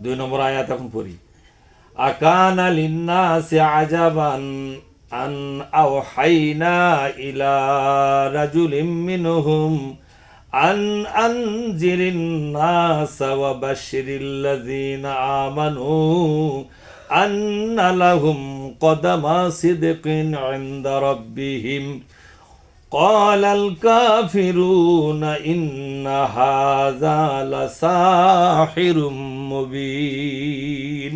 2 নম্বর আয়াত এখন পড়ি। আকানা লিন্নাসি আজাবান আন আওহাইনা ইলা রাজুলিম মিনহুম আন আনজিরিন নাস ওয়া বাশশিরিল লাযিনা আমানু আন্না লাহুম কদামা সিদকিন ইনদা রাব্বিহিম ক্বালাল কাফিরুনা ইন্না হাযা লাসাহিরুম মুবিন।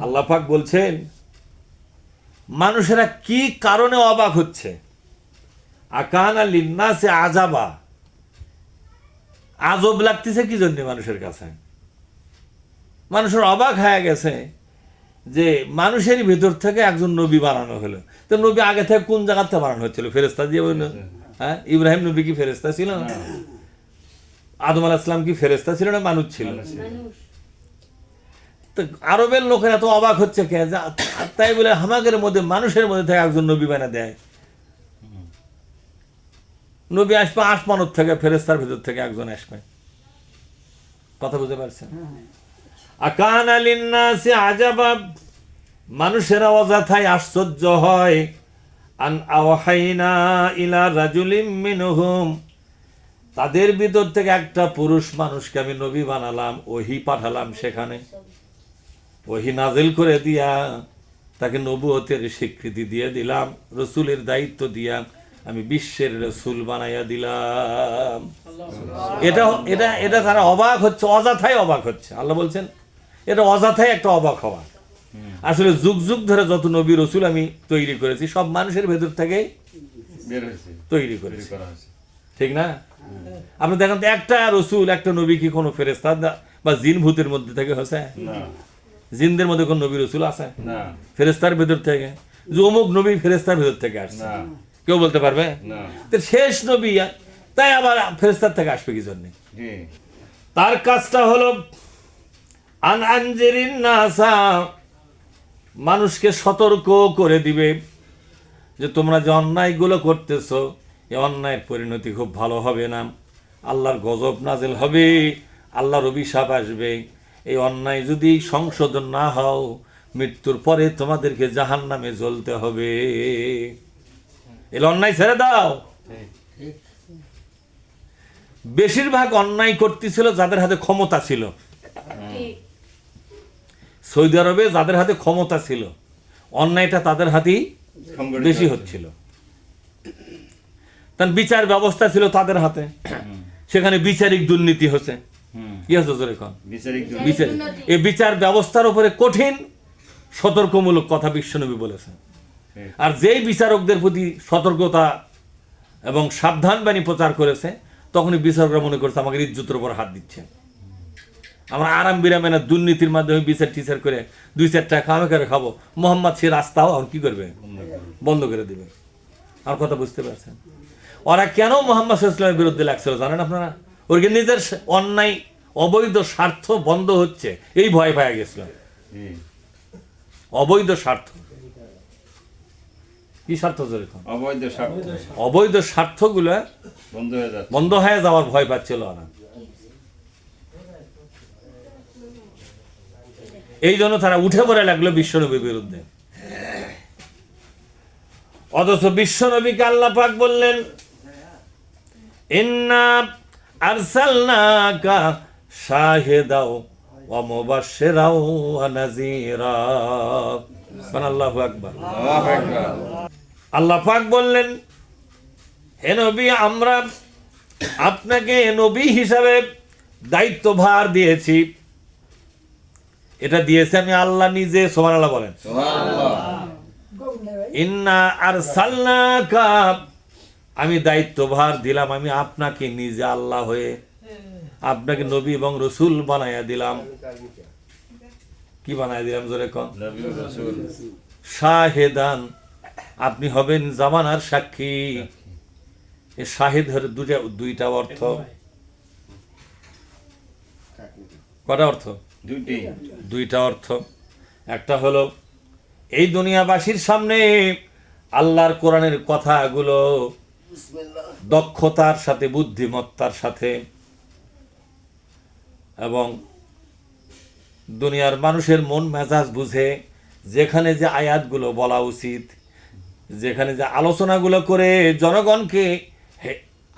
আল্লাহ পাক বলছেন মানুষেরা কি কারণে অবাক হচ্ছে। আকানা লিন্নাসি আজাবা, আজব লাগতেছে কি জন্য মানুষের কাছে? মানুষের অবাক হয়ে গেছে যে মানুষের ভিতর থেকে একজন নবী বানানো হলো। তো নবী আগে থেকে কোন জায়গা থেকে বানানো হচ্ছিল? ফেরেশতা দিয়ে বলল। হ্যাঁ, ইব্রাহিম নবী কি ফেরেশতা ছিল না? আদম আলাইহিস সালাম কি ফেরেশতা ছিল না মানুষ ছিল? তো আরবের লোকেরা তো অবাক হচ্ছে কে, তাই বলে হামাকের মধ্যে মানুষের মধ্যে থেকে একজন নবী বানা দেয়। নবী আসবে আসমানত থেকে, ফেরেশতার ভিতর থেকে একজন আসবে। কথা বুঝতে পারছেন? আকানা লিন্নাসি আজাবা, মানুষেরা অযথাই আশ্চর্য হয়। আন আওহাইনা ইলা রাজুলিম মিনহুম, তাদের ভিতর থেকে একটা পুরুষ মানুষকে আমি নবী বানালাম, ওহী পাঠালাম, সেখানে ওহী নাজিল করে দিয়া তাকে নবুয়তের স্বীকৃতি দিয়ে দিলাম, রসুলের দায়িত্ব দিয়া আমি বিশ্বের রসুল বানাইয়া দিলাম। এটা এটা এটা তারা অবাক হচ্ছে, অযথাই অবাক হচ্ছে। আল্লাহ বলছেন এটা অযথাই একটা অবাক হওয়া। আসলে যুগ যুগ ধরে যত নবী রসুল আমি তৈরি করেছি সব মানুষের ভেতর থেকেই তৈরি করেছি, ঠিক না? আপনি দেখেন তো একটা রসুল, একটা নবী কি কোনো ফেরেশতা বা জিন ভূতের মধ্যে থেকে হয়েছে? জিনদের মধ্যে কোন নবী রসুল আছে? ফেরেশতার ভেতর থেকে। যে অমুক নবী ফেরেশতার ভেতর থেকে আসছে, কেউ বলতে পারবে? তো শেষ নবী, তাই আবার ফেরেশতার থেকে আসবে কি জন্য? তার কাজটা হলো আন আনজিরিন নাসা, মানুষকে সতর্ক করে দিবে যে তোমরা যে অন্যায়গুলো করতেছো এই অন্যায়ের পরিণতি খুব ভালো হবে না, আল্লাহর গজব নাজিল হবে, আল্লাহর অভিশাপ আসবে। এই অন্যায় যদি সংশোধন না হও মৃত্যুর পরে তোমাদেরকে জাহান্নামে জ্বলতে হবে। এই অন্যায় ছেড়ে দাও। বেশিরভাগ অন্যায় করতেছিল যাদের হাতে ক্ষমতা ছিল। সৌদি আরবে যাদের হাতে ক্ষমতা ছিল অন্যায়টা তাদের হাতেই বেশি হচ্ছিল। তার বিচার ব্যবস্থা ছিল তাদের হাতে, সেখানে বিচারিক দুর্নীতি হচ্ছে। কি হচ্ছে জোরে কন? এই বিচার ব্যবস্থার উপরে কঠিন সতর্কমূলক কথা বিশ্বনবী বলেছেন। আর যেই বিচারকদের প্রতি সতর্কতা এবং সাবধান বাণী প্রচার করেছে তখনই বিচারকরা মনে করছে আমাকে ইজ্জতের উপর হাত দিচ্ছে। আমরা আরাম বিরামে না দুর্নীতির মাধ্যমে বিচার টিচার করে 2-4 টাকা কামে করে খাবো, মোহাম্মদ সে রাস্তাও আর কি করবে? বন্ধ করে দিবে। আর কথা বুঝতে পারছেন? ওরা কেন মোহাম্মদ সাল্লাল্লাহু আলাইহি ওয়াসাল্লামের বিরুদ্ধে লাগছিল জানেন আপনারা? ওর নিজের অন্যায় অবৈধ স্বার্থ বন্ধ হচ্ছে এই ভয় পাওয়া গেছিল। অবৈধ স্বার্থ, কি স্বার্থ? অবৈধ স্বার্থগুলো বন্ধ হয়ে যাওয়ার ভয় পাচ্ছিল ওরা। এই জন্য তারা উঠে পড়ে লাগলো বিশ্বনবীর বিরুদ্ধে। অথচ বিশ্বনবীকে আল্লাহ পাক বললেন ইন্না আরসালনাকা শাহিদাও ওয়া মুবাশশিরাও ওয়া নাযীরা। আল্লাহু আকবার। আল্লাহ পাক বললেন হে নবী, আমরা আপনাকে নবী হিসাবে দায়িত্বভার দিয়েছি। এটা দিয়েছে আমি আল্লাহ নিজে। সুবহানাল্লাহ বলেন। ইন্না আরসালনাকা, আমি দায়িত্বভার দিলাম, আমি আপনাকে নিজে আল্লাহ হয়ে আপনাকে নবী এবং রসুল বানাইয়া দিলাম। কি বানাইয়া দিলাম জোরে কোন? নবী ও রাসূল। শাহিদান, আপনি হবেন জামানার সাক্ষী। এই শাহিদের দুইটা অর্থ। কটা অর্থ? দুইটা অর্থ। একটা হলো এই দুনিয়াবাসীর সামনে আল্লাহর কোরআনের কথাগুলো দক্ষতার সাথে, বুদ্ধিমত্তার সাথে এবং দুনিয়ার মানুষের মন মেজাজ বুঝে যেখানে যে আয়াতগুলো বলা উচিত, যেখানে যে আলোচনাগুলো করে জনগণকে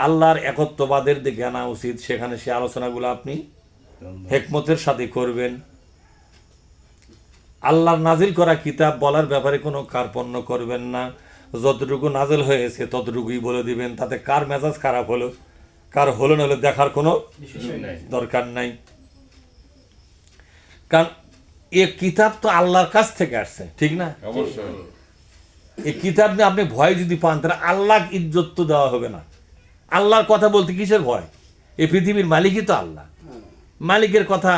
আল্লাহর একত্ববাদের দিকে আনা উচিত, সেখানে সে আলোচনাগুলো আপনি হিকমতের সাথে করবেন। আল্লাহর নাজিল করা কিতাব বলার ব্যাপারে কোনো কার্পণ্য করবেন না। যতটুকু নাজিল হয়েছে ততটুকুই বলে দিবেন। তাতে কার মেজাজ খারাপ হলো কার হলো না হলো দেখার কোনো দরকার নাই। কারণ এ কিতাব তো আল্লাহর কাছ থেকে আসছে, ঠিক না? এই কিতাব নিয়ে আপনি ভয় যদি পান তাহলে আল্লাহ ইজ্জত তো দেওয়া হবে না। আল্লাহর কথা বলতে কিসের ভয়? এই পৃথিবীর মালিকই তো আল্লাহ। মালিকের কথা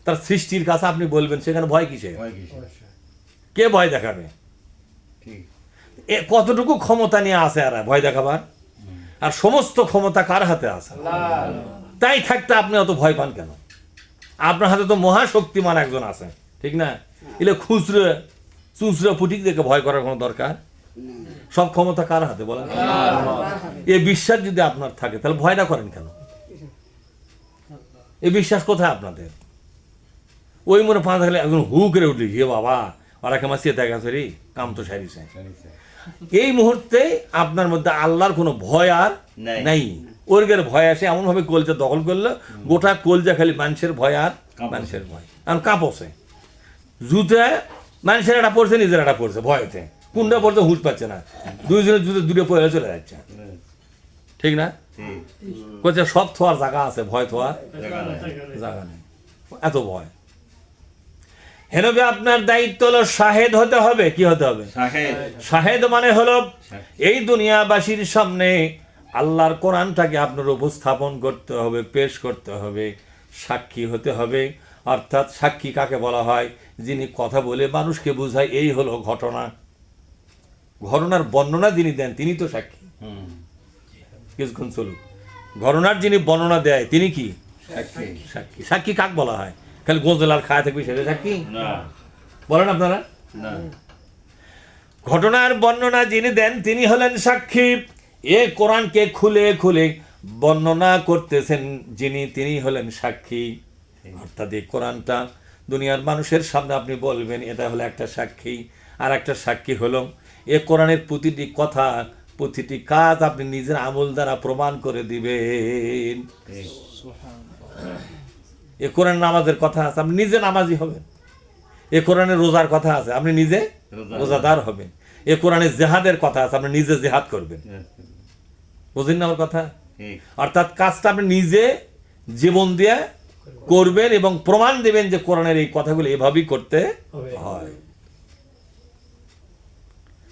তার সৃষ্টির কাছে আপনি বলবেন, সেখানে ভয় কিসের? কে ভয় দেখাবে? কতটুকু ক্ষমতা নিয়ে আসে আর ভয় দেখাবার? আর সমস্ত ক্ষমতা কার হাতে আছে? তাই থাকতে আপনি অত ভয় পান কেন? আপনার হাতে তো মহাশক্তিমান একজন আছে, ঠিক না? এলে খুচরো চুচরো পুটিক দেখে ভয় করার কোনো দরকার? সব ক্ষমতা কার হাতে বলেন? এই বিশ্বাস যদি আপনার থাকে তাহলে ভয়টা করেন কেন? এই বিশ্বাস কোথায় আপনাদের? ওই মনে পা থাকলে একজন হু করে উঠলি, হে বাবা ওরা কেমন চেতা গেছে রে, কাম তো সারিছে। এই মুহূর্তে আপনার মধ্যে আল্লাহর কোনো ভয় আর নাই। ওরগের ভয় আসে এমন ভাবে কলজা দখল করলো, গোটা কলজা খালি মানুষের ভয় আর মানুষের ভয়। কারণ কাঁপছে জুতে, মানুষের একটা পড়ছে, নিজের একটা পড়ছে ভয়তে, কোনটা পড়ছে হুঁশ পাচ্ছে না, দুইজনের জুতে দূরে পড়ে চলে যাচ্ছে, ঠিক না? কোথায় সব থোয়ার জায়গা আছে, ভয় থোয়ার জায়গা নেই, এত ভয়। হেনবে আপনার দায়িত্ব হলো শাহেদ হতে হবে। কি হতে হবে? শাহেদ মানে হলো এই দুনিয়াবাসীর সামনে আল্লাহর কোরআনটাকে আপনার উপস্থাপন করতে হবে, পেশ করতে হবে, সাক্ষী হতে হবে। অর্থাৎ সাক্ষী কাকে বলা হয়? যিনি কথা বলে মানুষকে বোঝায় এই হলো ঘটনা, ঘটনার বর্ণনা যিনি দেন তিনি তো সাক্ষী। কিছুক্ষণ চলুক, ঘটনার যিনি বর্ণনা দেয় তিনি কি? সাক্ষী। সাক্ষী কাক বলা হয়? খালি গোজলার খায় থাকবে সেটা সাক্ষী বলেন আপনারা? ঘটনার বর্ণনা যিনি দেন তিনি হলেন সাক্ষী। এ কোরআনকে খুলে খুলে বর্ণনা করতেছেন যিনি, তিনি হলেন সাক্ষী। অর্থাৎ এই কোরআনটা দুনিয়ার মানুষের সামনে আপনি বলবেন, এটা হলো একটা সাক্ষী। আর একটা সাক্ষী হলো এ কোরআনের প্রতিটি কথা, প্রতিটি কাজ আপনি নিজের আমল দ্বারা প্রমাণ করে দিবেন। এ কোরআন নামাজের কথা আছে, আপনি নিজে নামাজি হবেন। এ কোরআনে রোজার কথা আছে, আপনি নিজে রোজাদার হবেন। এ কোরআনে জেহাদের কথা আছে, আপনি নিজে জেহাদ করবেন। বুঝলেন না আমার কথা? অর্থাৎ কাজটা আপনি নিজে জীবন দিয়ে করবেন এবং প্রমাণ দেবেন যে কোরআনের এই কথাগুলো এভাবেই করতে হয়।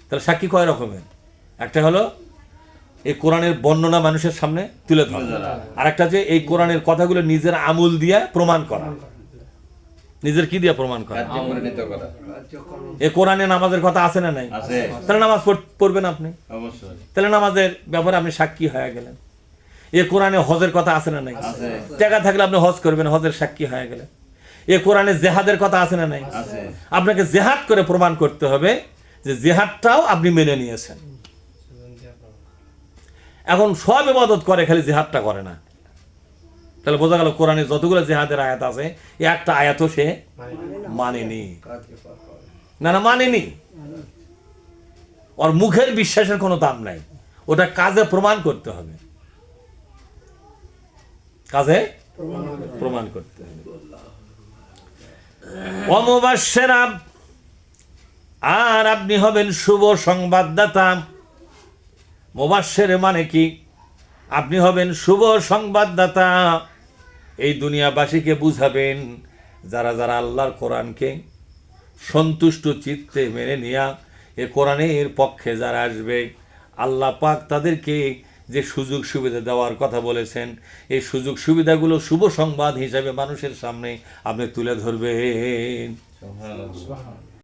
তাহলে সাক্ষী কয় রকমের? একটা হলো এই কোরআনের বর্ণনা মানুষের সামনে তুলে ধরা, আর একটা যে এই কোরআনের কথাগুলো নিজের আমল দিয়ে প্রমাণ করা। নিজের কি দিয়ে প্রমাণ করা? এই কোরআনে নামাজের কথা আছে না নাই? তাহলে নামাজ পড়বেন আপনি, তাহলে নামাজের ব্যাপারে আপনি সাক্ষী হয়ে গেলেন। এ কোরআনে হজের কথা আছে না নাই? টাকা থাকলে আপনি হজ করবেন, হজের সাক্ষী হয়ে গেলেন। এ কোরআনে জেহাদের কথা আছে না নাই? আপনাকে জেহাদ করে প্রমাণ করতে হবে যে জেহাদটাও আপনি মেনে নিয়েছেন। এখন সব ইবাদত করে, খালি জেহাদটা করে না, তাহলে বোঝা গেল কোরআনে যতগুলো জেহাদের আয়াত আছে একটা আয়াতও সে মানেনি। না মানেনি। ওর মুখের বিশ্বাসের কোনো দাম নাই, ওটা কাজে প্রমাণ করতে হবে, কাজে প্রমাণ করতে হবে। ওয়ামুবাশশিরা, আর আপনি হবেন শুভ সংবাদদাতা। মুবাশশির মানে কি? আপনি হবেন শুভ সংবাদদাতা। এই দুনিয়াবাসীকে বুঝাবেন, যারা যারা আল্লাহর কোরআনকে সন্তুষ্ট চিত্তে মেনে নিয়া এ কোরআনের পক্ষে যারা আসবে, আল্লাহ পাক তাদেরকে যে সুযোগ সুবিধা দেওয়ার কথা বলেছেন, এই সুযোগ সুবিধাগুলো শুভ সংবাদ হিসাবে মানুষের সামনে আপনি তুলে ধরবেন।